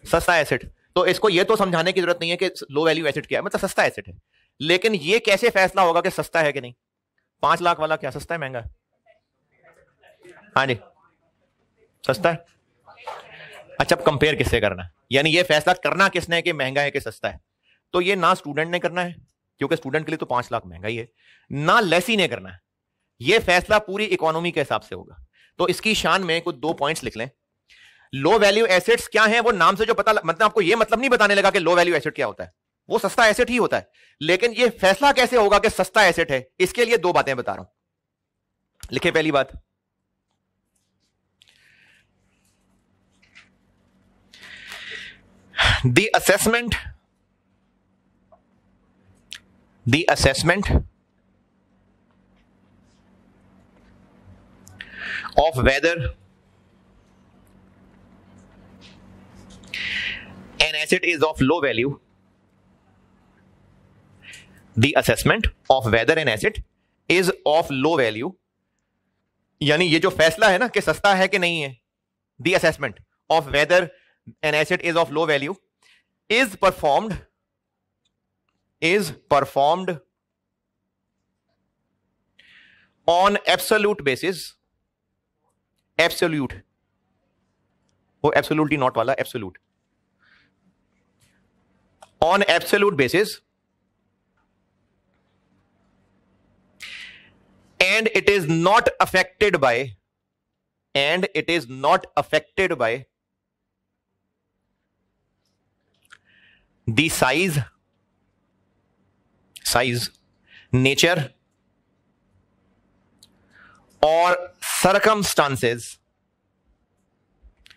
सस्ता एसेट। तो इसको ये तो समझाने की जरूरत नहीं है कि लो वैल्यू एसेट क्या है, मतलब सस्ता एसेट है। लेकिन ये कैसे फैसला होगा कि सस्ता है कि नहीं? 5 लाख वाला क्या सस्ता है महंगा? हाँ जी, सस्ता है। अच्छा, अब कंपेयर किससे करना है? यानी ये फैसला करना किसने है कि महंगा है कि सस्ता है? तो ये ना स्टूडेंट ने करना है, क्योंकि स्टूडेंट के लिए तो 5 लाख महंगा ही है, ना लेसी ने करना है। ये फैसला पूरी इकोनॉमी के हिसाब से होगा। तो इसकी शान में कुछ 2 पॉइंट्स लिख लें। लो वैल्यू एसेट्स क्या है वो नाम से जो पता, मतलब आपको ये मतलब नहीं बताने लगा कि लो वैल्यू एसेट क्या होता है, वो सस्ता एसेट ही होता है। लेकिन ये फैसला कैसे होगा कि सस्ता एसेट है, इसके लिए 2 बातें बता रहा हूं। लिखे पहली बात, the assessment of whether an asset is of low value, the assessment of whether an asset is of low value, यानी ये जो फैसला है ना कि सस्ता है कि नहीं है, the assessment of whether an asset is of low value is performed on absolute basis, absolute, वो absolutely not वाला, absolute, on absolute basis, and it is not affected by the size, nature or circumstances,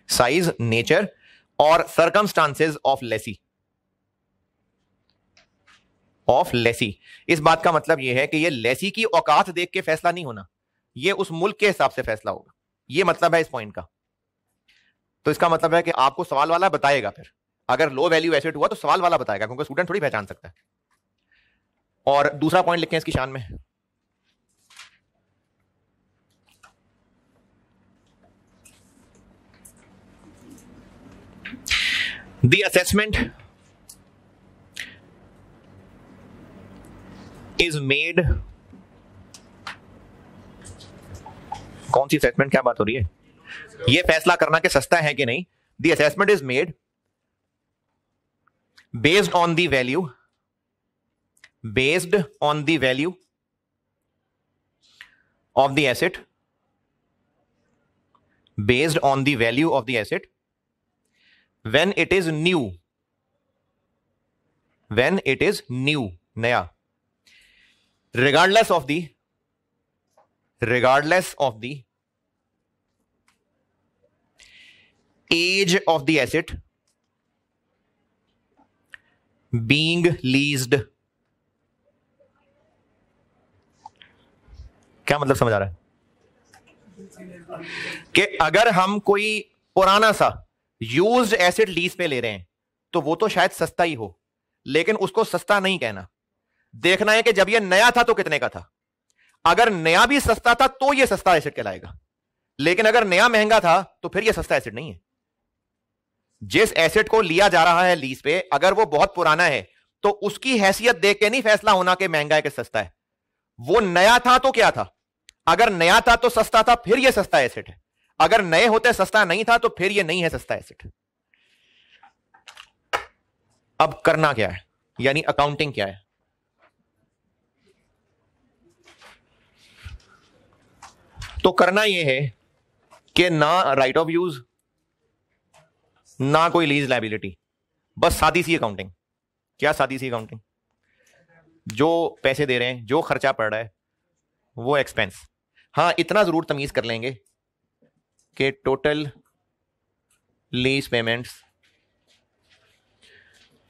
size, nature or circumstances of lessee, इस बात का मतलब यह है कि यह लेसी की औकात देख के फैसला नहीं होना, यह उस मुल्क के हिसाब से फैसला होगा। यह मतलब है इस पॉइंट का। तो इसका मतलब है कि आपको सवाल वाला बताएगा, फिर अगर लो वैल्यू एसेट हुआ तो सवाल वाला बताएगा, क्योंकि स्टूडेंट थोड़ी पहचान सकता है। और दूसरा पॉइंट लिखें इसकी शान में, the assessment is made, कौन सी असेसमेंट, क्या बात हो रही है? यह फैसला करना कि सस्ता है कि नहीं, the assessment is made based on the value of the asset, when it is new, नया, regardless of the age of the asset being leased। क्या मतलब समझ आ रहा है? कि अगर हम कोई पुराना सा यूज्ड एसेट लीज पे ले रहे हैं तो वो तो शायद सस्ता ही हो, लेकिन उसको सस्ता नहीं कहना। देखना है कि जब ये नया था तो कितने का था। अगर नया भी सस्ता था तो ये सस्ता एसेट कहलाएगा, लेकिन अगर नया महंगा था तो फिर ये सस्ता एसेट नहीं है। जिस एसेट को लिया जा रहा है लीज पे, अगर वो बहुत पुराना है तो उसकी हैसियत देख के नहीं फैसला होना कि महंगा है कि सस्ता है। वो नया था तो क्या था, अगर नया था तो सस्ता था, फिर ये सस्ता एसेट है। अगर नए होते सस्ता नहीं था तो फिर ये नहीं है सस्ता एसेट। अब करना क्या है, यानी अकाउंटिंग क्या है? तो करना यह है कि ना राइट ऑफ यूज, ना कोई लीज लायबिलिटी, बस सादी सी अकाउंटिंग। क्या सादी सी अकाउंटिंग? जो पैसे दे रहे हैं, जो खर्चा पड़ रहा है वो एक्सपेंस। हां, इतना जरूर तमीज कर लेंगे कि total lease payments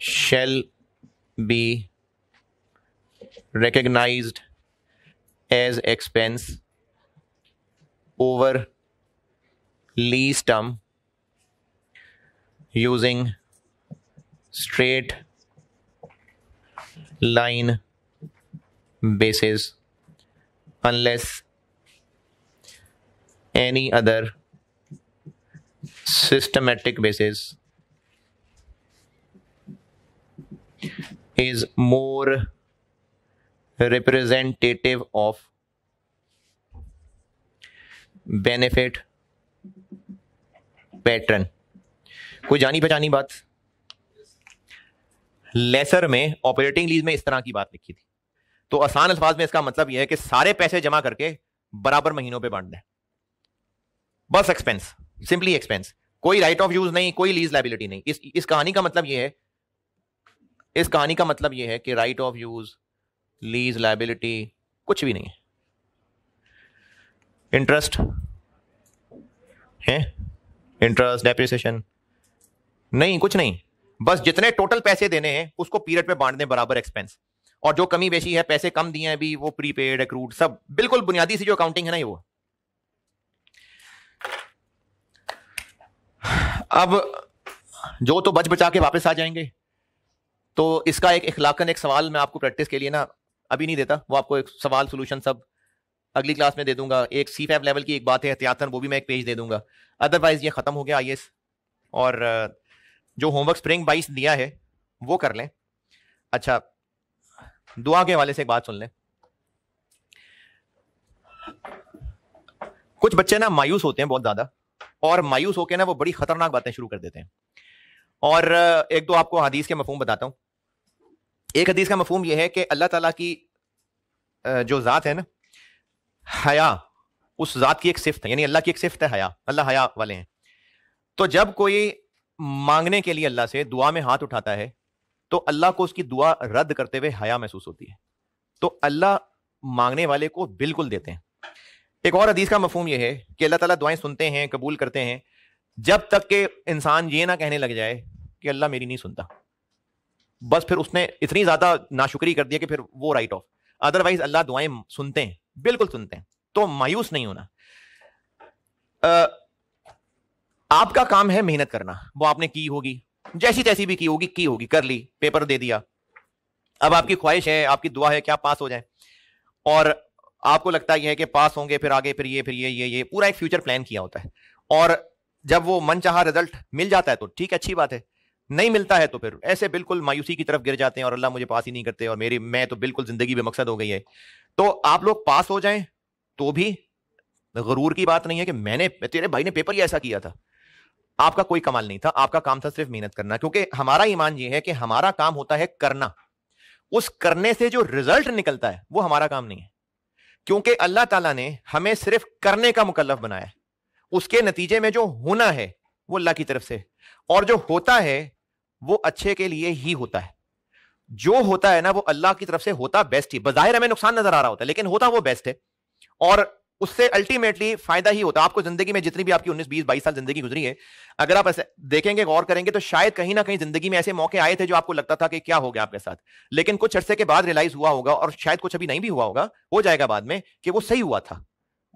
shall be recognized as expense over lease term using straight line basis unless any other systematic basis is more representative of benefit pattern। कोई जानी पहचानी बात? लेसर में ऑपरेटिंग लीज में इस तरह की बात लिखी थी। तो आसान अल्फाज में इसका मतलब यह है कि सारे पैसे जमा करके बराबर महीनों पे बांट दें, बस एक्सपेंस, सिंपली एक्सपेंस, कोई राइट ऑफ यूज नहीं, कोई लीज लायबिलिटी नहीं। इस कहानी का मतलब यह है, इस कहानी का मतलब यह है कि right of use, lease liability कुछ भी नहीं है। इंटरेस्ट है, इंटरेस्ट, डेप्रिसिएशन नहीं, कुछ नहीं, बस जितने टोटल पैसे देने हैं उसको पीरियड पे बांट दें बराबर एक्सपेंस। और जो कमी बेशी है, पैसे कम दिए हैं अभी, वो प्रीपेड, एक्रूड, सब बिल्कुल बुनियादी सी जो अकाउंटिंग है ना, ये वो। अब जो तो बच बचा के वापस आ जाएंगे, तो इसका एक इखलाकन एक सवाल मैं आपको प्रैक्टिस के लिए ना अभी नहीं देता, वो आपको एक सवाल सोल्यूशन सब अगली क्लास में दे दूंगा। एक C5 लेवल की एक बात है एहतियातन, वो भी मैं एक पेज दे दूंगा। अदरवाइज ये खत्म हो गया IAS। और जो होमवर्क स्प्रिंग 22 दिया है वो कर लें। अच्छा, दुआ के हवाले से एक बात सुन लें। कुछ बच्चे ना मायूस होते हैं बहुत ज्यादा, और मायूस होकर ना वो बड़ी खतरनाक बातें शुरू कर देते हैं। और एक तो आपको हदीस के मफहूम बताता हूं। एक हदीस का मफहूम यह है कि अल्लाह ताला की जो जात है ना, हया, उस जात की एक सिफ्त है, यानी अल्लाह की एक सिफ्त है हया, अल्लाह हया वाले हैं। तो जब कोई मांगने के लिए अल्लाह से दुआ में हाथ उठाता है तो अल्लाह को उसकी दुआ रद्द करते हुए हया महसूस होती है। तो अल्लाह मांगने वाले को बिल्कुल देते हैं। एक और हदीस का मफहूम यह है कि अल्लाह ताला दुआएं सुनते हैं, कबूल करते हैं, जब तक कि इंसान ये ना कहने लग जाए कि अल्लाह मेरी नहीं सुनता। बस फिर उसने इतनी ज्यादा नाशुक्री कर दिया कि फिर वो राइट ऑफ। अदरवाइज अल्लाह दुआएं सुनते हैं, बिल्कुल सुनते हैं। तो मायूस नहीं होना। आपका काम है मेहनत करना, वो आपने की होगी, जैसी तैसी भी की होगी, कर ली, पेपर दे दिया। अब आपकी ख्वाहिश है, आपकी दुआ है क्या पास हो जाए, और आपको लगता है कि पास होंगे, फिर आगे फिर ये पूरा एक फ्यूचर प्लान किया होता है। और जब वो मनचाहा रिजल्ट मिल जाता है तो ठीक है, अच्छी बात है। नहीं मिलता है तो फिर ऐसे बिल्कुल मायूसी की तरफ गिर जाते हैं और अल्लाह मुझे पास ही नहीं करते और मैं तो बिल्कुल जिंदगी बेमकसद हो गई है। तो आप लोग पास हो जाएं तो भी गरूर की बात नहीं है कि तेरे भाई ने पेपर ही ऐसा किया था। आपका कोई कमाल नहीं था, आपका काम था सिर्फ मेहनत करना। क्योंकि हमारा ईमान यह है कि हमारा काम होता है करना, उस करने से जो रिजल्ट निकलता है वो हमारा काम नहीं है। क्योंकि अल्लाह ताला ने हमें सिर्फ करने का मुकल्लफ बनाया है, उसके नतीजे में जो होना है वो अल्लाह की तरफ से, और जो होता है वो अच्छे के लिए ही होता है। जो होता है ना वो अल्लाह की तरफ से होता बेस्ट ही। बजाहिर हमें नुकसान नजर आ रहा होता है लेकिन होता वो बेस्ट है, और उससे अल्टीमेटली फायदा ही होता है। आपको जिंदगी में जितनी भी आपकी 19, 20, 22 साल जिंदगी गुजरी है, अगर आप ऐसे देखेंगे, गौर करेंगे, तो शायद कहीं ना कहीं जिंदगी में ऐसे मौके आए थे जो आपको लगता था कि क्या हो गया आपके साथ, लेकिन कुछ अरसे के बाद रियलाइज हुआ होगा, और शायद कुछ अभी नहीं भी हुआ होगा, हो जाएगा बाद में, कि वो सही हुआ था।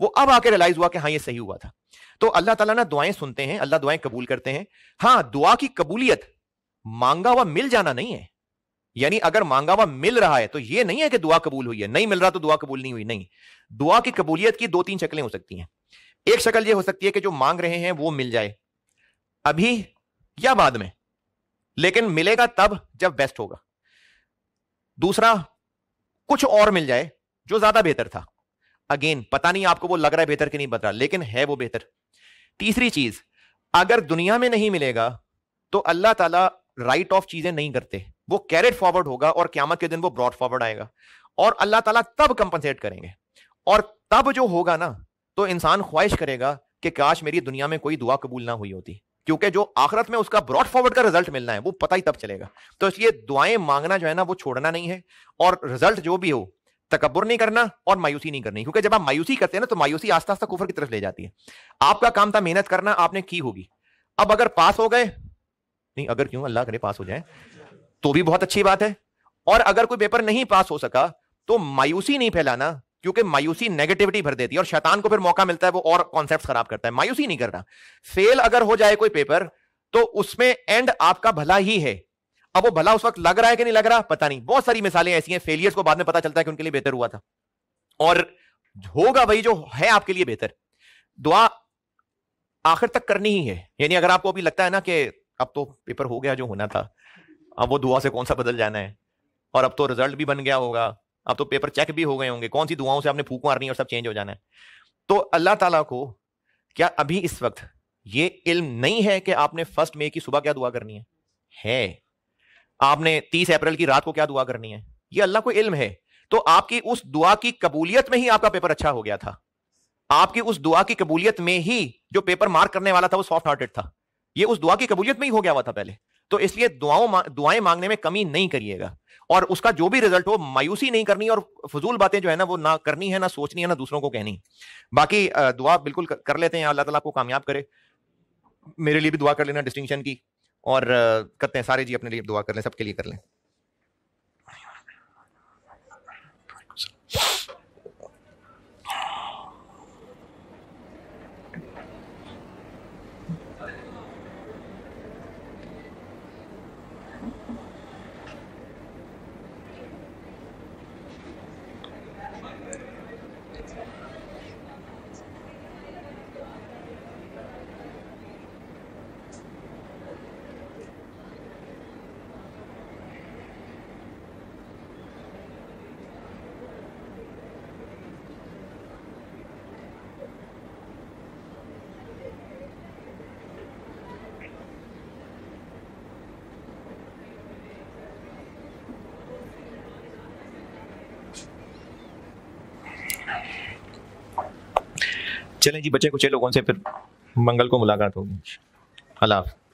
वो अब आके रियलाइज हुआ कि हाँ ये सही हुआ था। तो अल्लाह ताला ना दुआएं सुनते हैं, अल्लाह दुआएं कबूल करते हैं। हाँ, दुआ की कबूलियत मांगा हुआ मिल जाना नहीं है। यानी अगर मांगा हुआ मिल रहा है तो ये नहीं है कि दुआ कबूल हुई है, नहीं मिल रहा तो दुआ कबूल नहीं हुई, नहीं। दुआ की कबूलियत की 2-3 शक्लें हो सकती हैं। एक शक्ल ये हो सकती है कि जो मांग रहे हैं वो मिल जाए, अभी या बाद में, लेकिन मिलेगा तब जब बेस्ट होगा। दूसरा, कुछ और मिल जाए जो ज्यादा बेहतर था, अगेन पता नहीं आपको वो लग रहा है बेहतर कि नहीं बता, लेकिन है वो बेहतर। तीसरी चीज, अगर दुनिया में नहीं मिलेगा तो अल्लाह ताला राइट ऑफ चीजें नहीं करते, वो कैरेट फॉरवर्ड होगा और क्यामत के दिन वो ब्रॉड फॉरवर्ड आएगा और अल्लाह ताला तब कंपनसेट करेंगे। और तब जो होगा ना, तो इंसान ख्वाहिश करेगा कि काश मेरी दुनिया में कोई दुआ कबूल ना हुई होती, क्योंकि जो आखिरत में उसका ब्रॉड फॉरवर्ड का रिजल्ट मिलना है वो पता ही तब चलेगा। तो इसलिए दुआएं मांगना जो है ना वो छोड़ना नहीं है, और रिजल्ट जो भी हो तकब्बुर नहीं करना और मायूसी नहीं करनी, क्योंकि जब आप मायूसी करते हैं ना तो मायूसी आस्ता आस्ता कुफर की तरफ ले जाती है। आपका काम था मेहनत करना, आपने की होगी। अब अगर पास हो गए, नहीं अगर क्यों, अल्लाह करे पास हो जाए तो भी बहुत अच्छी बात है, और अगर कोई पेपर नहीं पास हो सका तो मायूसी नहीं फैलाना, क्योंकि मायूसी नेगेटिविटी भर देती है और शैतान को फिर मौका मिलता है वो और कॉन्सेप्ट खराब करता है। मायूसी नहीं करना। फेल अगर हो जाए कोई पेपर तो उसमें एंड आपका भला ही है। अब वो भला उस वक्त लग रहा है कि नहीं लग रहा पता नहीं, बहुत सारी मिसालें ऐसी हैं, फेलियर्स को बाद में पता चलता है कि उनके लिए बेहतर हुआ था, और होगा वही जो है आपके लिए बेहतर। दुआ आखिर तक करनी ही है, यानी अगर आपको अभी लगता है ना कि अब तो पेपर हो गया जो होना था, अब वो दुआ से कौन सा बदल जाना है, और अब तो रिजल्ट भी बन गया होगा, अब तो पेपर चेक भी हो गए होंगे, कौन सी दुआओं से आपने फूंक मारनी है और सब चेंज हो जाना है, तो अल्लाह ताला को क्या अभी इस वक्त ये इल्म नहीं है कि आपने 1 मई की सुबह क्या दुआ करनी है? आपने 30 अप्रैल की रात को क्या दुआ करनी है? ये अल्लाह को इल्म है। तो आपकी उस दुआ की कबूलियत में ही आपका पेपर अच्छा हो गया था, आपकी उस दुआ की कबूलियत में ही जो पेपर मार्क करने वाला था वो सॉफ्ट हार्टेड था, ये उस दुआ की कबूलियत में ही हो गया हुआ था पहले। तो इसलिए दुआएं मांगने में कमी नहीं करिएगा, और उसका जो भी रिजल्ट हो मायूसी नहीं करनी, और फजूल बातें जो है ना वो ना करनी है, ना सोचनी है, ना दूसरों को कहनी। बाकी दुआ बिल्कुल कर लेते हैं, अल्लाह ताला आपको कामयाब करे। मेरे लिए भी दुआ कर लेना डिस्टिंक्शन की, और करते हैं सारे जी अपने लिए दुआ कर लें, सबके लिए कर लें। चलें जी, बचे कुछ लोगों से फिर मंगल को मुलाकात होगी। अल्लाह हाफ़िज़।